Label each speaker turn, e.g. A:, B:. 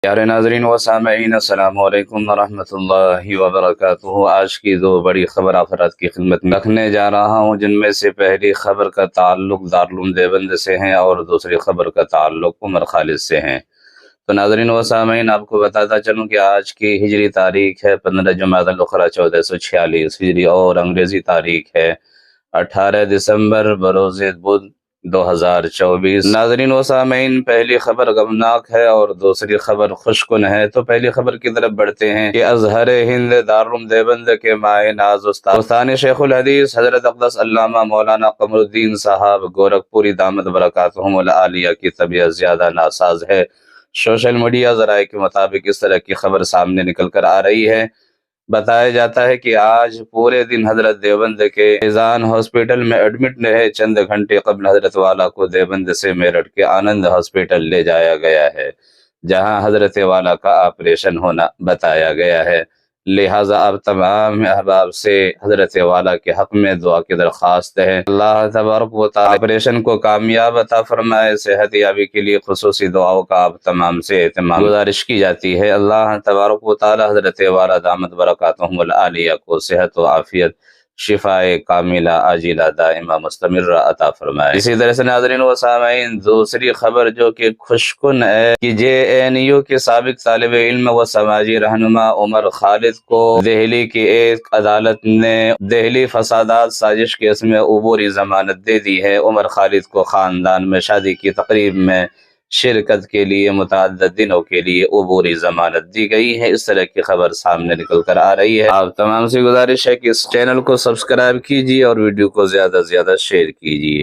A: پیارے ناظرین و سامعین، السلام علیکم ورحمۃ اللہ وبرکاتہ۔ آج کی دو بڑی خبر آخرات کی خدمت میں رکھنے جا رہا ہوں، جن میں سے پہلی خبر کا تعلق دارالعلوم دیوبند سے ہیں اور دوسری خبر کا تعلق عمر خالد سے ہیں۔ تو ناظرین و سامعین، آپ کو بتاتا چلوں کہ آج کی ہجری تاریخ ہے 15 جمادی الاخری 1446 ہجری، اور انگریزی تاریخ ہے 18 دسمبر بروز بدھ 2024۔ ناظرین و سامعین، پہلی خبر غمناک ہے اور دوسری خبر خوشکن ہے۔ تو پہلی خبر کی طرف بڑھتے ہیں کہ ازہر ہند دارالعلوم دیوبند کے مائع ناز استاد شیخ الحدیث حضرت اقدس علامہ مولانا قمر الدین صاحب گورکھپوری دامت برکاتہم العالیہ کی طبیعت زیادہ ناساز ہے۔ سوشل میڈیا ذرائع کے مطابق اس طرح کی خبر سامنے نکل کر آ رہی ہے۔ بتایا جاتا ہے کہ آج پورے دن حضرت دیوبند کے فیضان ہاسپٹل میں ایڈمٹ رہے۔ چند گھنٹے قبل حضرت والا کو دیوبند سے میرٹھ کے آنند ہاسپٹل لے جایا گیا ہے، جہاں حضرت والا کا آپریشن ہونا بتایا گیا ہے۔ لہٰذا اب تمام احباب سے حضرت والا کے حق میں دعا کی درخواست ہے۔ اللہ تبارک و تعالی آپریشن کو کامیاب عطا فرمائے۔ صحت یابی کے لیے خصوصی دعاؤں کا اب تمام سے اہتمام گزارش کی جاتی ہے۔ اللہ تبارک و تعالی حضرت والا دامت برکاتہم العالیہ کو صحت و عافیت، شفاء کاملہ عاجلہ دائمہ مستمرہ عطا فرمائے۔ اسی طرح سے ناظرین و سامعین، دوسری خبر جو کہ خوشکن ہے کہ JNU کے سابق طالب علم و سماجی رہنما عمر خالد کو دہلی کی ایک عدالت نے دہلی فسادات سازش کیس میں عبوری ضمانت دے دی ہے۔ عمر خالد کو خاندان میں شادی کی تقریب میں شرکت کے لیے متعدد دنوں کے لیے عبوری ضمانت دی گئی ہے۔ اس طرح کی خبر سامنے نکل کر آ رہی ہے۔ آپ تمام سے گزارش ہے کہ اس چینل کو سبسکرائب کیجیے اور ویڈیو کو زیادہ سے زیادہ شیئر کیجیے۔